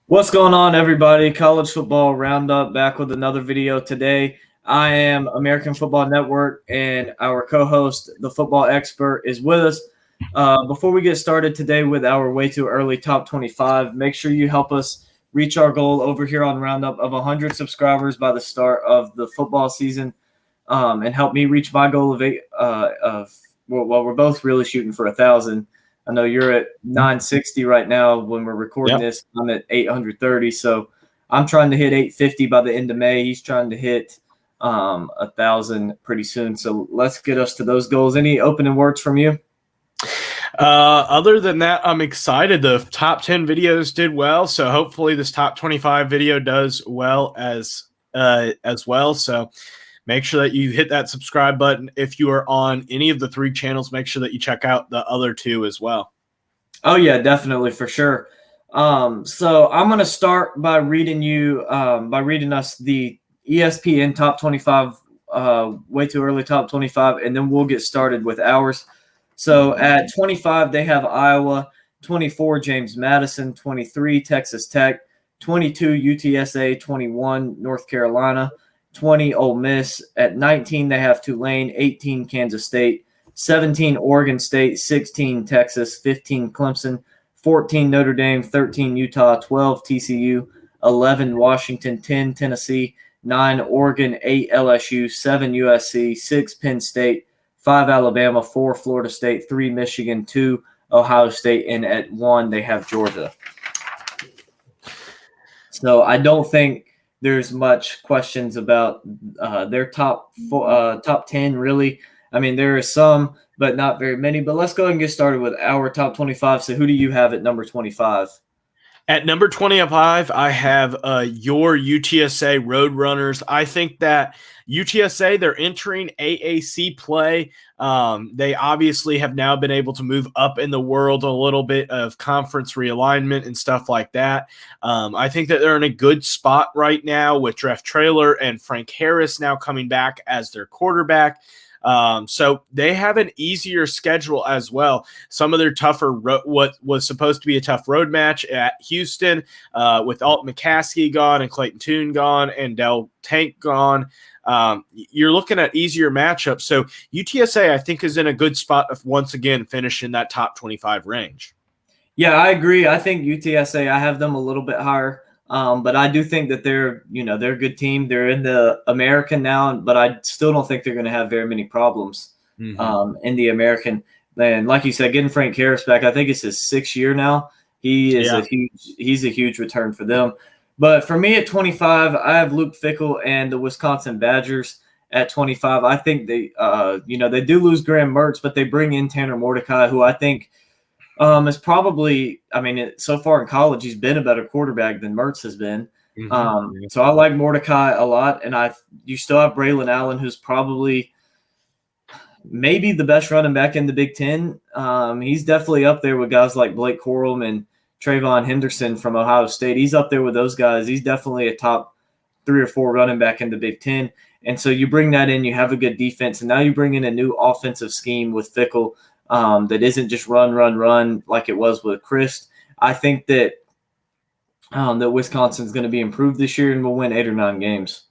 What's going on, everybody? College football roundup back with another video today. I am American Football Network, and our co-host, the football expert, is with us. Before we get started today with our way too early top 25, make sure you help us reach our goal over here on Roundup of 100 subscribers by the start of the football season, and help me reach my goal of we're both really shooting for 1,000. I know you're at 960 right now when we're recording this. I'm at 830. So I'm trying to hit 850 by the end of May. He's trying to hit 1,000 pretty soon. So let's get us to those goals. Any opening words from you? Other than that, I'm excited. The top 10 videos did well. So hopefully this top 25 video does well as well. So make sure that you hit that subscribe button. If you are on any of the 3 channels, make sure that you check out the other 2 as well. Oh, yeah, definitely, for sure. So I'm going to start by reading us the ESPN top 25, way too early top 25, and then we'll get started with ours. So at 25, they have Iowa, 24, James Madison, 23, Texas Tech, 22, UTSA, 21, North Carolina, 20, Ole Miss. At 19, they have Tulane, 18, Kansas State, 17, Oregon State, 16, Texas, 15, Clemson, 14, Notre Dame, 13, Utah, 12, TCU, 11, Washington, 10, Tennessee, 9, Oregon, 8, LSU, 7, USC, 6, Penn State, 5, Alabama, 4, Florida State, 3, Michigan, 2, Ohio State, and at 1, they have Georgia. So I don't think there's much questions about their top 10, really. I mean, there are some, but not very many. But let's go ahead and get started with our top 25. So who do you have at number 25? At number 25, I have your UTSA Roadrunners. I think that UTSA, they're entering AAC play. They obviously have now been able to move up in the world a little bit of conference realignment and stuff like that. I think that they're in a good spot right now with Jeff Traylor and Frank Harris now coming back as their quarterback. So they have an easier schedule as well. Some of their tougher, what was supposed to be a tough road match at Houston, with Alton McCaskey gone and Clayton Tune gone and Del Tank gone. You're looking at easier matchups. So UTSA, I think, is in a good spot of once again finishing that top 25 range. Yeah, I agree. I think UTSA, I have them a little bit higher. But I do think that they're a good team. They're in the American now, but I still don't think they're going to have very many problems in the American. And like you said, getting Frank Harris back, I think it's his 6th year now. He's a huge return for them. But for me at 25, I have Luke Fickell and the Wisconsin Badgers at 25. I think they do lose Graham Mertz, but they bring in Tanner Mordecai, who I think is probably, so far in college, he's been a better quarterback than Mertz has been. So I like Mordecai a lot, and you still have Braylon Allen, who's probably maybe the best running back in the Big Ten. He's definitely up there with guys like Blake Corum and Trayvon Henderson from Ohio State. He's up there with those guys. He's definitely a top 3 or 4 running back in the Big Ten. And so you bring that in, you have a good defense, and now you bring in a new offensive scheme with Fickell. That isn't just run like it was with Christ. I think that that Wisconsin's going to be improved this year and will win 8 or 9 games.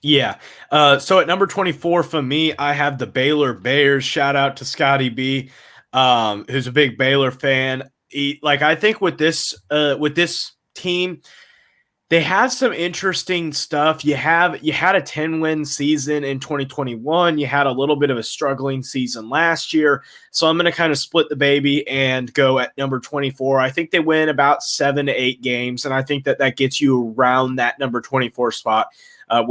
Yeah. So at number 24 for me, I have the Baylor Bears. Shout out to Scotty B, who's a big Baylor fan. I think with this team, they have some interesting stuff. You had a 10-win season in 2021. You had a little bit of a struggling season last year. So I'm going to kind of split the baby and go at number 24. I think they win about 7 to 8 games, and I think that gets you around that number 24 spot I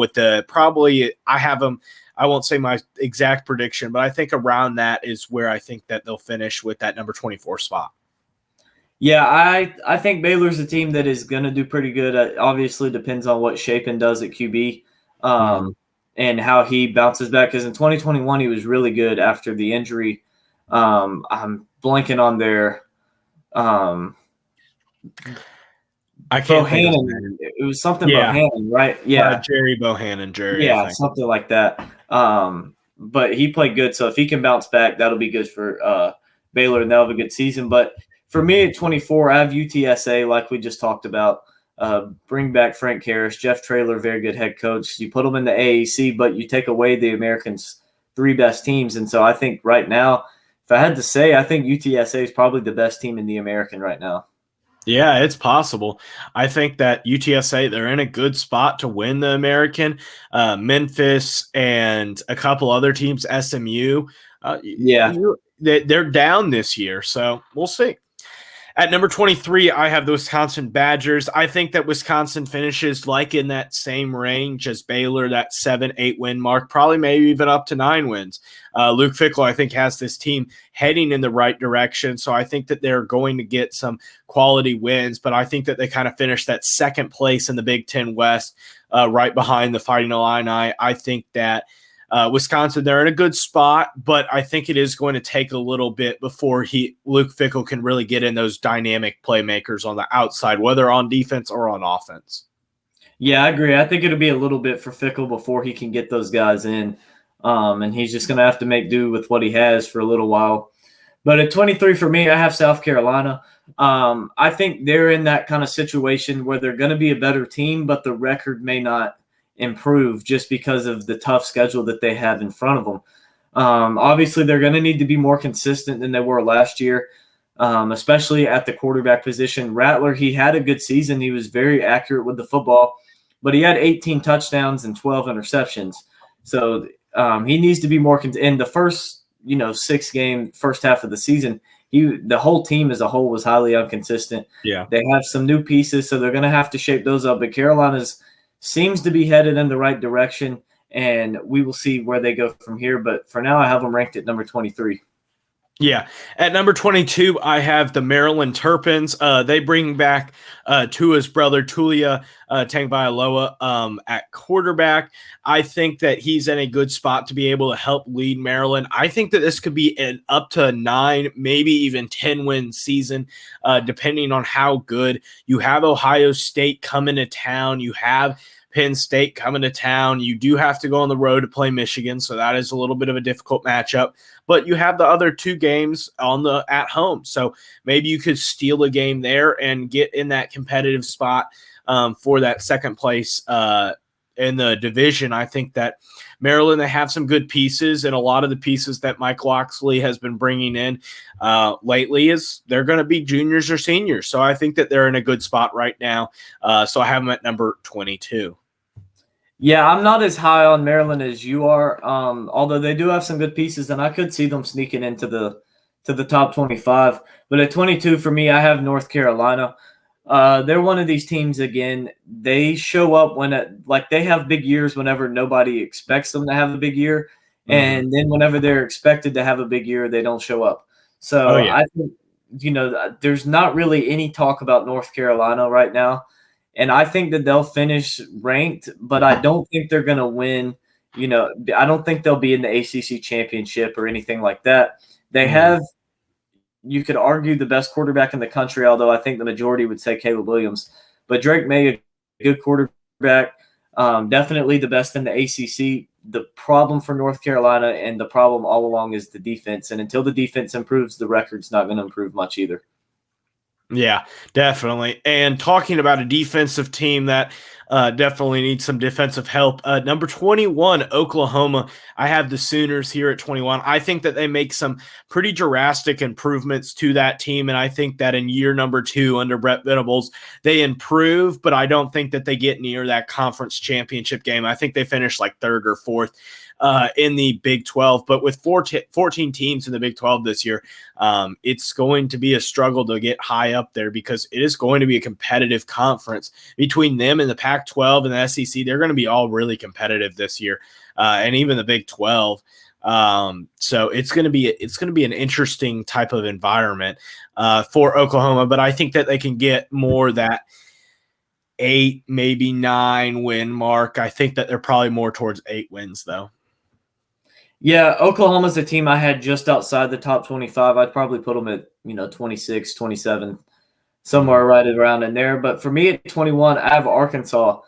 have them. I won't say my exact prediction, but I think around that is where I think that they'll finish with that number 24 spot. Yeah, I think Baylor's a team that is going to do pretty good. It obviously depends on what Shapen does at QB and how he bounces back. Because in 2021, he was really good after the injury. I'm blanking on their I can't Bohannon. It was something Bohannon, right? Yeah, Jerry Bohannon. Something like that. But he played good. So if he can bounce back, that'll be good for Baylor, and they'll have a good season. But for me at 24, I have UTSA, like we just talked about. bring back Frank Harris, Jeff Traylor, very good head coach. You put them in the AAC, but you take away the Americans' three best teams. And so I think right now, if I had to say, I think UTSA is probably the best team in the American right now. Yeah, it's possible. I think that UTSA, they're in a good spot to win the American. Memphis and a couple other teams, SMU, they're down this year. So we'll see. At number 23, I have the Wisconsin Badgers. I think that Wisconsin finishes like in that same range as Baylor, that 7-8 win mark, probably maybe even up to 9 wins. Luke Fickell, I think, has this team heading in the right direction. So I think that they're going to get some quality wins, but I think that they kind of finish that second place in the Big Ten West, right behind the Fighting Illini. I think that Wisconsin, they're in a good spot, but I think it is going to take a little bit before Luke Fickell can really get in those dynamic playmakers on the outside, whether on defense or on offense. Yeah, I agree. I think it'll be a little bit for Fickell before he can get those guys in, and he's just going to have to make do with what he has for a little while. But at 23 for me, I have South Carolina. I think they're in that kind of situation where they're going to be a better team, but the record may not improve just because of the tough schedule that they have in front of them. Obviously, they're going to need to be more consistent than they were last year, especially at the quarterback position. Rattler, he had a good season. He was very accurate with the football, but he had 18 touchdowns and 12 interceptions. So he needs to be more in the first, 6-game first half of the season. The whole team as a whole was highly inconsistent. Yeah, they have some new pieces, so they're going to have to shape those up. But Carolina's seems to be headed in the right direction, and we will see where they go from here. But for now, I have them ranked at number 23. Yeah. At number 22, I have the Maryland Terrapins. They bring back Tua's brother, Tulia Tagovailoa, at quarterback. I think that he's in a good spot to be able to help lead Maryland. I think that this could be an up to 9, maybe even 10-win season, depending on how good. You have Ohio State coming to town. You have Penn State coming to town. You do have to go on the road to play Michigan, so that is a little bit of a difficult matchup. But you have the other 2 games at home, so maybe you could steal a game there and get in that competitive spot for that second place in the division. I think that Maryland, they have some good pieces, and a lot of the pieces that Mike Locksley has been bringing in lately is they're going to be juniors or seniors. So I think that they're in a good spot right now. So I have them at number 22. Yeah, I'm not as high on Maryland as you are, although they do have some good pieces, and I could see them sneaking into the top 25. But at 22 for me, I have North Carolina. They're one of these teams, again, they show up they have big years whenever nobody expects them to have a big year. Mm-hmm. And then whenever they're expected to have a big year, they don't show up. So I think, there's not really any talk about North Carolina right now. And I think that they'll finish ranked, but I don't think they're going to win. I don't think they'll be in the ACC championship or anything like that. They have, you could argue, the best quarterback in the country, although I think the majority would say Caleb Williams. But Drake May, a good quarterback, definitely the best in the ACC. The problem for North Carolina and the problem all along is the defense. And until the defense improves, the record's not going to improve much either. Yeah, definitely. And talking about a defensive team that definitely needs some defensive help. Number 21, Oklahoma. I have the Sooners here at 21. I think that they make some pretty drastic improvements to that team. And I think that in year number 2 under Brett Venables, they improve, but I don't think that they get near that conference championship game. I think they finish like 3rd or 4th. In the Big 12, but with 14 teams in the Big 12 this year, it's going to be a struggle to get high up there because it is going to be a competitive conference between them and the Pac-12 and the SEC. They're going to be all really competitive this year, and even the Big 12. So it's going to be an interesting type of environment for Oklahoma, but I think that they can get more that 8, maybe 9 win mark. I think that they're probably more towards 8 wins though. Yeah, Oklahoma's a team I had just outside the top 25. I'd probably put them at, 26, 27, somewhere right around in there. But for me at 21, I have Arkansas.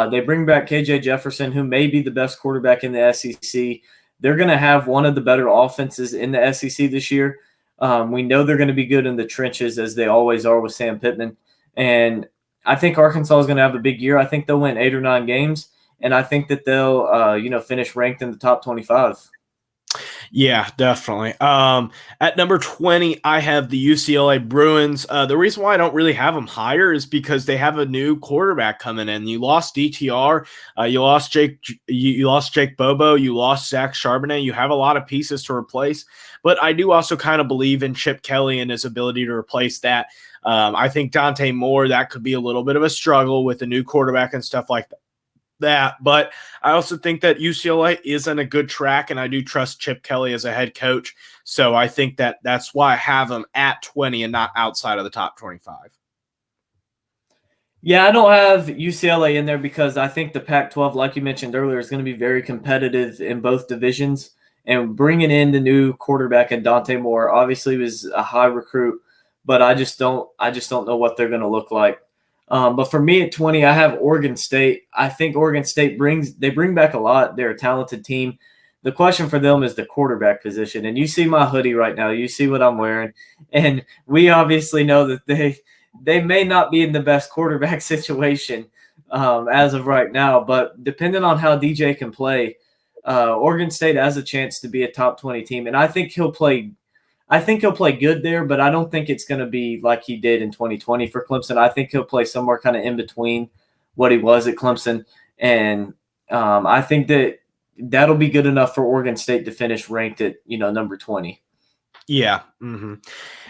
They bring back KJ Jefferson, who may be the best quarterback in the SEC. They're going to have one of the better offenses in the SEC this year. We know they're going to be good in the trenches, as they always are with Sam Pittman. And I think Arkansas is going to have a big year. I think they'll win 8 or 9 games, and I think that they'll finish ranked in the top 25. Yeah, definitely. At number 20, I have the UCLA Bruins. The reason why I don't really have them higher is because they have a new quarterback coming in. You lost DTR, you lost Jake Bobo, you lost Zach Charbonnet. You have a lot of pieces to replace, but I do also kind of believe in Chip Kelly and his ability to replace that. I think Dante Moore, that could be a little bit of a struggle with a new quarterback and stuff like that. But I also think that UCLA is on a good track, and I do trust Chip Kelly as a head coach. So I think that that's why I have them at 20 and not outside of the top 25. Yeah, I don't have UCLA in there because I think the Pac-12, like you mentioned earlier, is going to be very competitive in both divisions. And bringing in the new quarterback and Dante Moore obviously was a high recruit, but I just don't know what they're going to look like. But for me at 20, I have Oregon State. I think Oregon State bring back a lot. They're a talented team. The question for them is the quarterback position. And you see my hoodie right now. You see what I'm wearing. And we obviously know that they may not be in the best quarterback situation as of right now. But depending on how DJ can play, Oregon State has a chance to be a top 20 team. And I think he'll play good there, but I don't think it's going to be like he did in 2020 for Clemson. I think he'll play somewhere kind of in between what he was at Clemson. And I think that'll be good enough for Oregon State to finish ranked at, number 20. Yeah. Mm-hmm.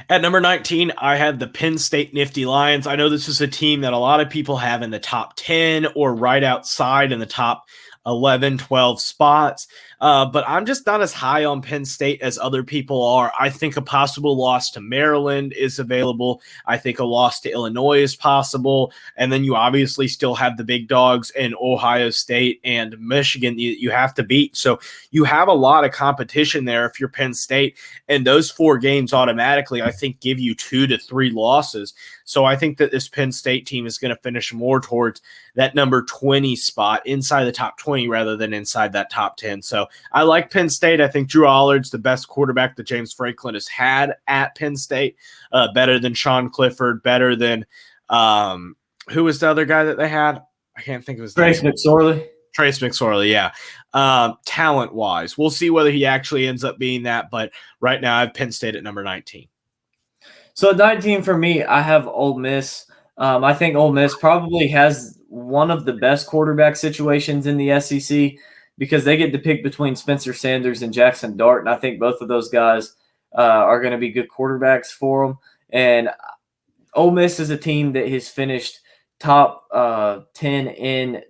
At number 19, I had the Penn State Nifty Lions. I know this is a team that a lot of people have in the top 10 or right outside in the top 11, 12 spots. But I'm just not as high on Penn State as other people are. I think a possible loss to Maryland is available. I think a loss to Illinois is possible. And then you obviously still have the big dogs in Ohio State and Michigan you have to beat. So you have a lot of competition there if you're Penn State. And those 4 games automatically, I think, give you 2 to 3 losses. So I think that this Penn State team is going to finish more towards that number 20 spot, inside the top 20 rather than inside that top 10. So I like Penn State. I think Drew Allard's the best quarterback that James Franklin has had at Penn State, better than Sean Clifford, better than who was the other guy that they had? I can't think of his name. Trace McSorley. Trace McSorley, yeah. Talent-wise, we'll see whether he actually ends up being that, but right now I have Penn State at number 19. So at 19 for me, I have Ole Miss. I think Ole Miss probably has one of the best quarterback situations in the SEC because they get to pick between Spencer Sanders and Jackson Dart, and I think both of those guys are going to be good quarterbacks for them. And Ole Miss is a team that has finished top 10 in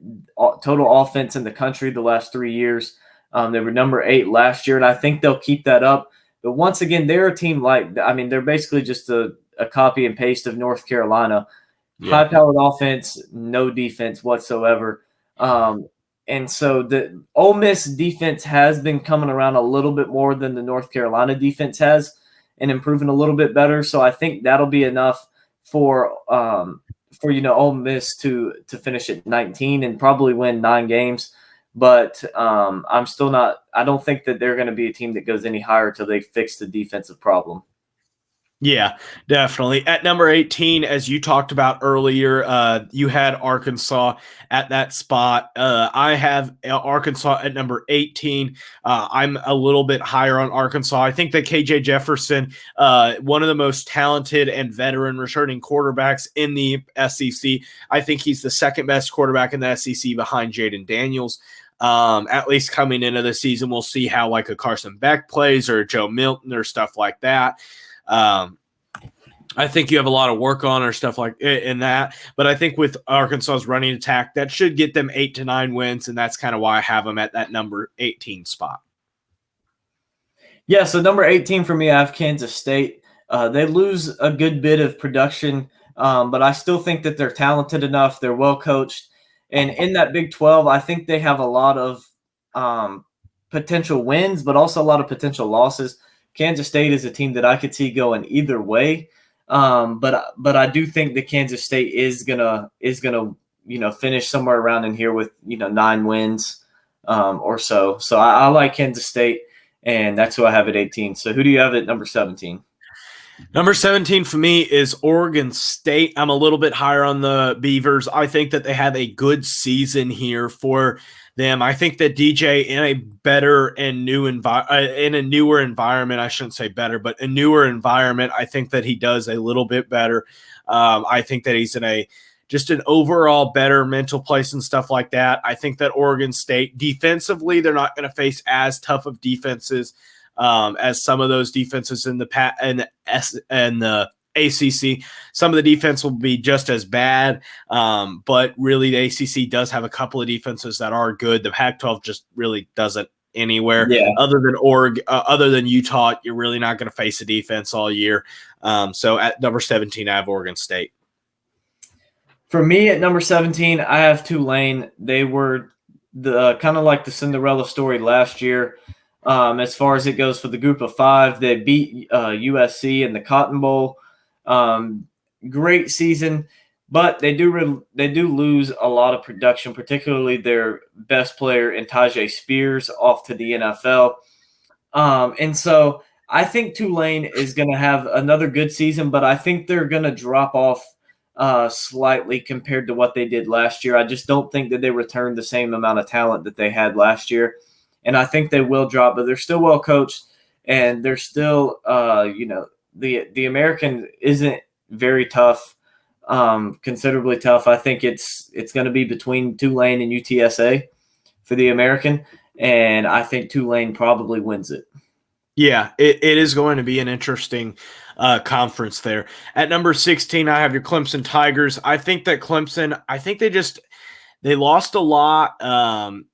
total offense in the country the last 3 years. They were number 8 last year, and I think they'll keep that up. But once again, they're a team they're basically just a copy and paste of North Carolina. Yeah. High-powered offense, no defense whatsoever. And so the Ole Miss defense has been coming around a little bit more than the North Carolina defense has and improving a little bit better. So I think that'll be enough for Ole Miss to finish at 19 and probably win 9 games. But I'm still not – I don't think that they're going to be a team that goes any higher until they fix the defensive problem. Yeah, definitely. At number 18, as you talked about earlier, you had Arkansas at that spot. I have Arkansas at number 18. I'm a little bit higher on Arkansas. I think that KJ Jefferson, one of the most talented and veteran returning quarterbacks in the SEC, I think he's the second best quarterback in the SEC behind Jaden Daniels. At least coming into the season, we'll see how like a Carson Beck plays or Joe Milton or stuff like that. I think you have a lot of work on or stuff like in that, but I think with Arkansas's running attack, that should get them 8 to 9 wins, and that's kind of why I have them at that number 18 spot. Yeah, so number 18 for me, I have Kansas State. They lose a good bit of production, but I still think that they're talented enough. They're well coached, and in that Big 12, I think they have a lot of potential wins, but also a lot of potential losses. Kansas State is a team that I could see going either way, but I do think that Kansas State is gonna finish somewhere around in here with 9 wins or so. So I like Kansas State, and that's who I have at 18. So who do you have at number 17? Number 17 for me is Oregon State. I'm a little bit higher on the Beavers. I think that they have a good season here for them. I think that DJ in a better and in a newer environment, I shouldn't say better, but a newer environment, I think that he does a little bit better. I think that he's in just an overall better mental place and stuff like that. I think that Oregon State defensively, they're not going to face as tough of defenses as some of those defenses in the ACC. Some of the defense will be just as bad, but really the ACC does have a couple of defenses that are good. The Pac-12 just really doesn't anywhere. Yeah. Other than Utah, you're really not going to face a defense all year. So at number 17, I have Oregon State. For me, at number 17, I have Tulane. They were the kind of like the Cinderella story last year. As far as it goes for the group of five, they beat USC in the Cotton Bowl. Great season, but they do lose a lot of production, particularly their best player in Tyjae Spears off to the NFL. And so I think Tulane is going to have another good season, but I think they're going to drop off slightly compared to what they did last year. I just don't think that they returned the same amount of talent that they had last year. And I think they will drop, but they're still well coached, and they're still, the American isn't very tough, considerably tough. I think it's going to be between Tulane and UTSA for the American, and I think Tulane probably wins it. Yeah, it is going to be an interesting conference there. At number 16, I have your Clemson Tigers. I think that Clemson, they lost a lot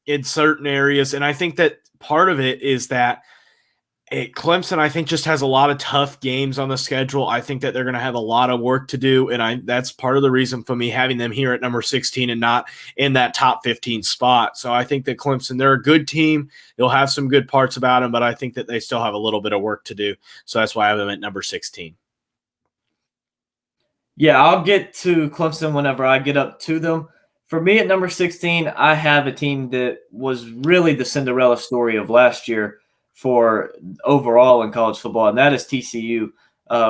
in certain areas, and I think that part of it is that Clemson, I think, just has a lot of tough games on the schedule. I think that they're going to have a lot of work to do, and that's part of the reason for me having them here at number 16 and not in that top 15 spot. So I think that Clemson, they're a good team. They'll have some good parts about them, but I think that they still have a little bit of work to do. So that's why I have them at number 16. Yeah, I'll get to Clemson whenever I get up to them. For me at number 16, I have a team that was really the Cinderella story of last year for overall in college football, and that is TCU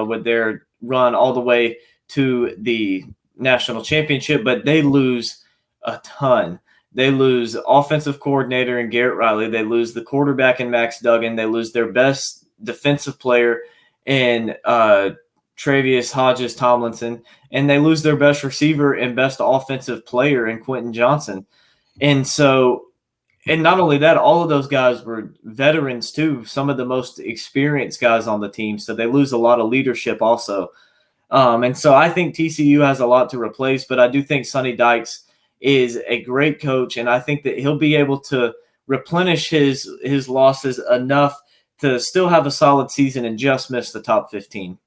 with their run all the way to the national championship, but they lose a ton. They lose offensive coordinator in Garrett Riley. They lose the quarterback in Max Duggan. They lose their best defensive player in Travius Hodges Tomlinson, and they lose their best receiver and best offensive player in Quentin Johnson. And not only that, all of those guys were veterans too, some of the most experienced guys on the team. So they lose a lot of leadership also. And so I think TCU has a lot to replace, but I do think Sonny Dykes is a great coach, and I think that he'll be able to replenish his losses enough to still have a solid season and just miss the top 15.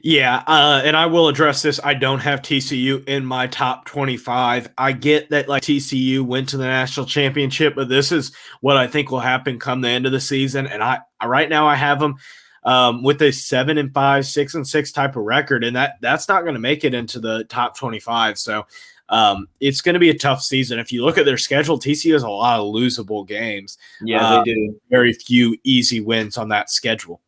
Yeah, and I will address this. I don't have TCU in my top 25. I get that TCU went to the national championship, but this is what I think will happen come the end of the season. And I right now I have them with a 7-5, 6-6 type of record, and that's not going to make it into the top 25. So it's going to be a tough season. If you look at their schedule, TCU has a lot of losable games. Yeah, they do. Very few easy wins on that schedule.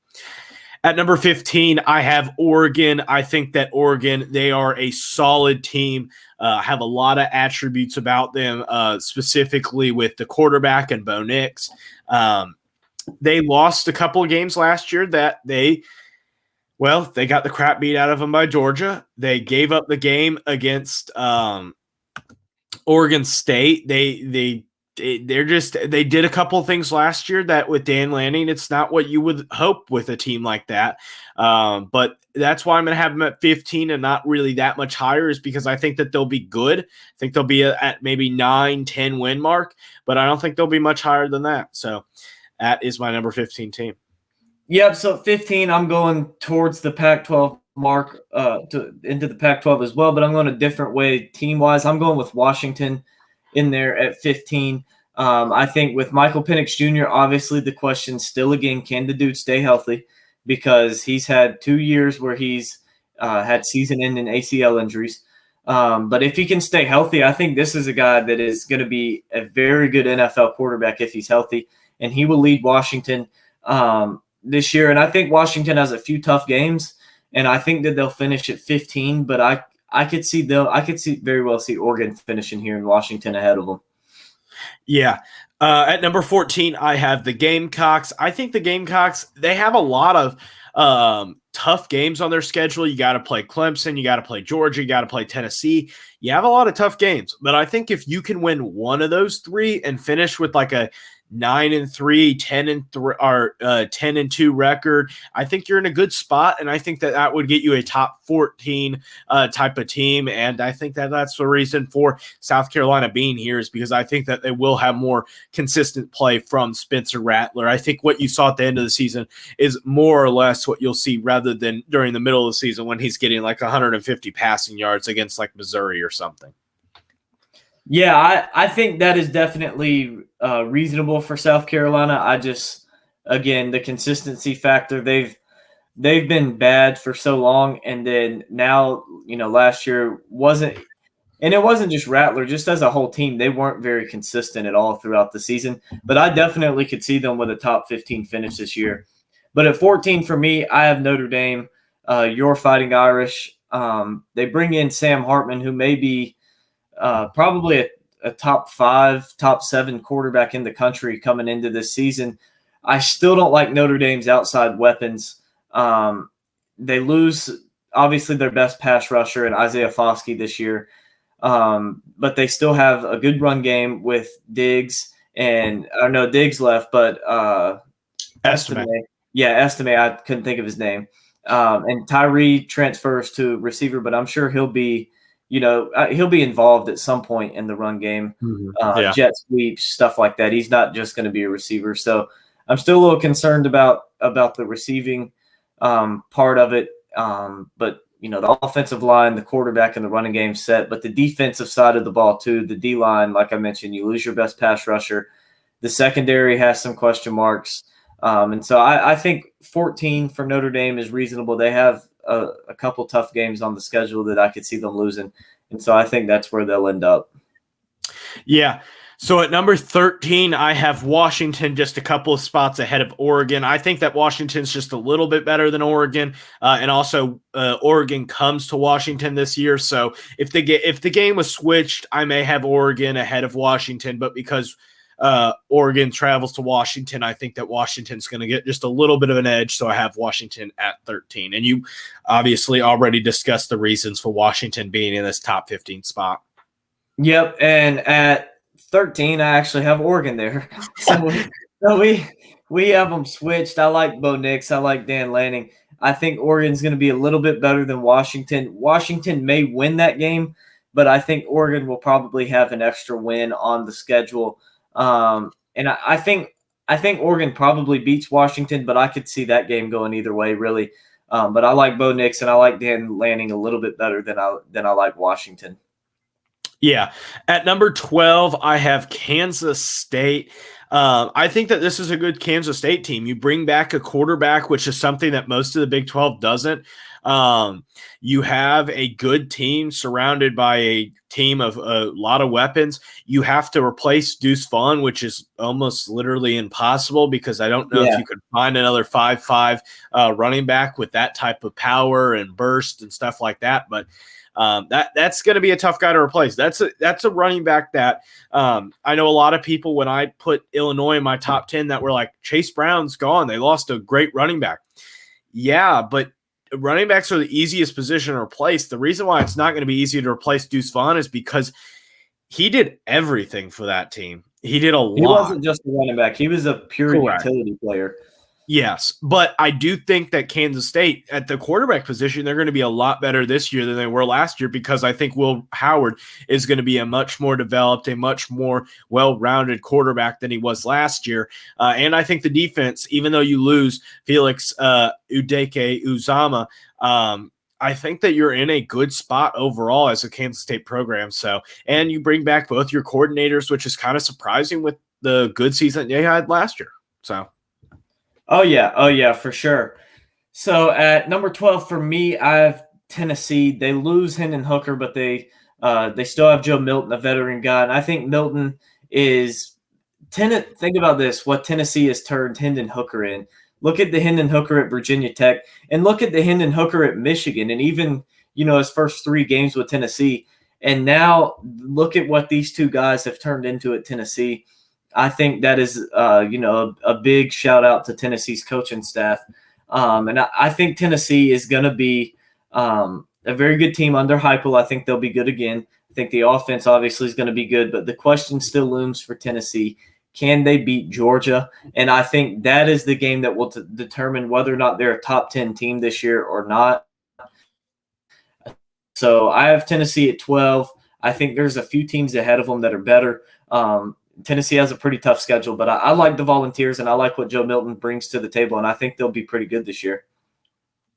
At number 15, I have Oregon. I think that Oregon, they are a solid team, have a lot of attributes about them, specifically with the quarterback and Bo Nix. They lost a couple of games last year that they got the crap beat out of them by Georgia. They gave up the game against Oregon State. They did a couple of things last year that with Dan Lanning, it's not what you would hope with a team like that. But that's why I'm going to have them at 15 and not really that much higher, is because I think that they'll be good. I think they'll be at maybe 9-10 win mark, but I don't think they'll be much higher than that. So that is my number 15 team. Yep. So 15, I'm going towards the Pac-12 mark into the Pac-12 as well, but I'm going a different way team-wise. I'm going with Washington in there at 15. I think with Michael Penix Jr., obviously the question still again, can the dude stay healthy? Because he's had 2 years where he's had season-ending ACL injuries. But if he can stay healthy, I think this is a guy that is going to be a very good NFL quarterback if he's healthy, and he will lead Washington this year, and I think Washington has a few tough games, and I think that they'll finish at 15. But I could very well see Oregon finishing here in Washington ahead of them. Yeah. At number 14, I have the Gamecocks. I think the Gamecocks, they have a lot of tough games on their schedule. You got to play Clemson, you got to play Georgia, you got to play Tennessee. You have a lot of tough games, but I think if you can win one of those three and finish with like a 9-3, 10-3, or 10-2 record, I think you're in a good spot, and I think that would get you a top 14 type of team. And I think that that's the reason for South Carolina being here, is because I think that they will have more consistent play from Spencer Rattler. I think what you saw at the end of the season is more or less what you'll see, rather than during the middle of the season when he's getting like 150 passing yards against like Missouri or something. Yeah, I think that is definitely reasonable for South Carolina. Again, the consistency factor, they've been bad for so long, and then now, last year wasn't just Rattler, just as a whole team, they weren't very consistent at all throughout the season. But I definitely could see them with a top 15 finish this year. But at 14 for me, I have Notre Dame, your Fighting Irish. They bring in Sam Hartman, who may be probably a top 5, top 7 quarterback in the country coming into this season. I still don't like Notre Dame's outside weapons. They lose, obviously, their best pass rusher in Isaiah Foskey this year. But they still have a good run game with Diggs, and I know Diggs left, but Estime. Yeah, Estime. I couldn't think of his name. And Tyree transfers to receiver, but I'm sure he'll be involved at some point in the run game, jet sweeps, stuff like that. He's not just going to be a receiver. So I'm still a little concerned about the receiving part of it. But, the offensive line, the quarterback, and the running game set. But the defensive side of the ball, too, the D-line, like I mentioned, you lose your best pass rusher. The secondary has some question marks. And so I think 14 for Notre Dame is reasonable. They have a couple tough games on the schedule that I could see them losing. And so I think that's where they'll end up. Yeah. So at number 13, I have Washington just a couple of spots ahead of Oregon. I think that Washington's just a little bit better than Oregon. And also Oregon comes to Washington this year. So if the game was switched, I may have Oregon ahead of Washington, but because Oregon travels to Washington, I think that Washington's going to get just a little bit of an edge, so I have Washington at 13. And you obviously already discussed the reasons for Washington being in this top 15 spot. Yep, and at 13, I actually have Oregon there. So we have them switched. I like Bo Nix. I like Dan Lanning. I think Oregon's going to be a little bit better than Washington. Washington may win that game, but I think Oregon will probably have an extra win on the schedule. And I think Oregon probably beats Washington, but I could see that game going either way, really. But I like Bo Nix and I like Dan Lanning a little bit better than I like Washington. Yeah. At number 12, I have Kansas State. I think that this is a good Kansas State team. You bring back a quarterback, which is something that most of the Big 12 doesn't. You have a good team surrounded by a team of a lot of weapons. You have to replace Deuce Vaughn, which is almost literally impossible, because I don't know if you could find another 5'5" running back with that type of power and burst and stuff like that. But that's going to be a tough guy to replace. That's a running back that I know a lot of people, when I put Illinois in my top 10, that were like, Chase Brown's gone. They lost a great running back. Yeah, but running backs are the easiest position to replace. The reason why it's not going to be easy to replace Deuce Vaughn is because he did everything for that team. He did a lot. He wasn't just a running back. He was a pure utility player. Yes, but I do think that Kansas State at the quarterback position, they're going to be a lot better this year than they were last year, because I think Will Howard is going to be a much more developed, a much more well-rounded quarterback than he was last year. And I think the defense, even though you lose Felix Udeke-Uzama, I think that you're in a good spot overall as a Kansas State program. So, and you bring back both your coordinators, which is kind of surprising with the good season they had last year. So. Oh yeah, for sure. So at number 12 for me, I have Tennessee. They lose Hendon Hooker, but they still have Joe Milton, a veteran guy. And I think Milton is think about this, what Tennessee has turned Hendon Hooker in. Look at the Hendon Hooker at Virginia Tech, and look at the Hendon Hooker at Michigan, and even his first 3 games with Tennessee. And now look at what these 2 guys have turned into at Tennessee. I think that is, a big shout out to Tennessee's coaching staff. And I think Tennessee is going to be a very good team under Heupel. I think they'll be good again. I think the offense obviously is going to be good, but the question still looms for Tennessee. Can they beat Georgia? And I think that is the game that will determine whether or not they're a top 10 team this year or not. So I have Tennessee at 12. I think there's a few teams ahead of them that are better. Tennessee has a pretty tough schedule, but I like the Volunteers, and I like what Joe Milton brings to the table, and I think they'll be pretty good this year.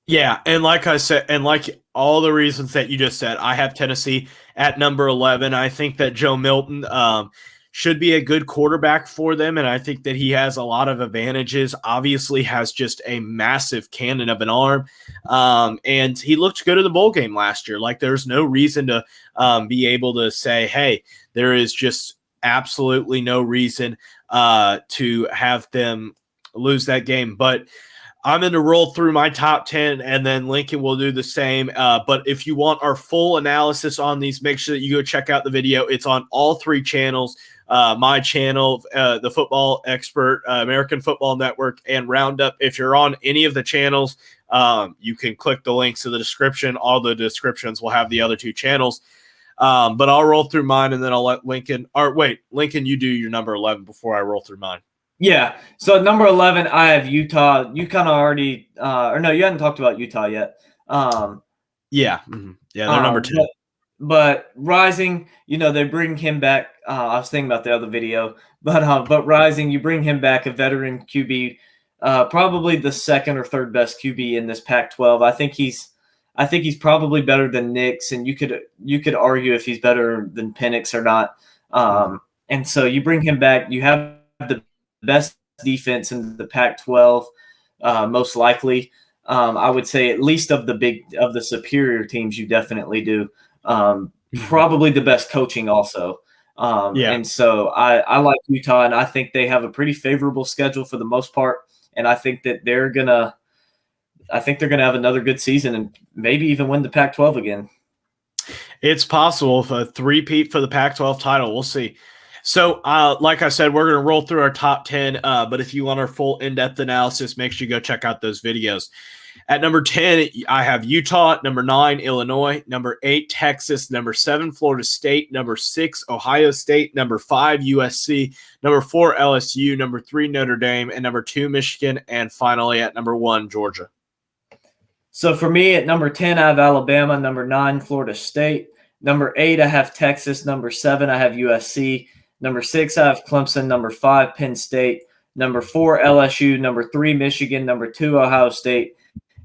Yeah, and like I said, and like all the reasons that you just said, I have Tennessee at number 11. I think that Joe Milton should be a good quarterback for them, and I think that he has a lot of advantages. Obviously has just a massive cannon of an arm, and he looked good in the bowl game last year. Like, there's no reason to be able to say, hey, there is just absolutely no reason to have them lose that game. But I'm going to roll through my top 10, and then Lincoln will do the same. But if you want our full analysis on these, make sure that you go check out the video. It's on all 3 channels, my channel, the Football Expert, American Football Network, and Roundup. If you're on any of the channels, you can click the links in the description. All the descriptions will have the other 2 channels. But I'll roll through mine, and then I'll let Lincoln – or wait, Lincoln, you do your number 11 before I roll through mine. Yeah. So at number 11, I have Utah. You kind of already or no, you hadn't talked about Utah yet. Yeah. Mm-hmm. Yeah, they're number 2. But Rising, they bring him back. I was thinking about the other video. But Rising, you bring him back, a veteran QB, probably the 2nd or 3rd best QB in this Pac-12. I think he's probably better than Nix, and you could argue if he's better than Penix or not. And so you bring him back. You have the best defense in the Pac-12, most likely. I would say at least of the superior teams, you definitely do. Probably the best coaching also. And so I like Utah, and I think they have a pretty favorable schedule for the most part. And I think that they're gonna have another good season and maybe even win the Pac-12 again. It's possible for a three-peat for the Pac-12 title. We'll see. So, like I said, we're going to roll through our top 10, but if you want our full in-depth analysis, make sure you go check out those videos. At number 10, I have Utah. Number 9, Illinois. Number 8, Texas. Number 7, Florida State. Number 6, Ohio State. Number 5, USC. Number 4, LSU. Number 3, Notre Dame. And number 2, Michigan. And finally, at number 1, Georgia. So for me, at number 10, I have Alabama. Number 9, Florida State. Number 8, I have Texas. Number 7, I have USC. Number 6, I have Clemson. Number 5, Penn State. Number 4, LSU. Number 3, Michigan. Number 2, Ohio State.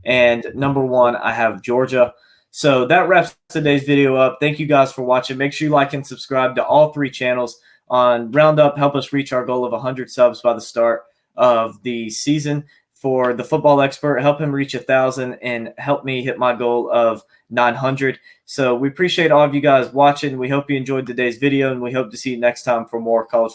And number 1, I have Georgia. So that wraps today's video up. Thank you guys for watching. Make sure you like and subscribe to all 3 channels on Roundup. Help us reach our goal of 100 subs by the start of the season. For the Football Expert, help him reach 1,000 and help me hit my goal of 900. So we appreciate all of you guys watching. We hope you enjoyed today's video, and we hope to see you next time for more college football.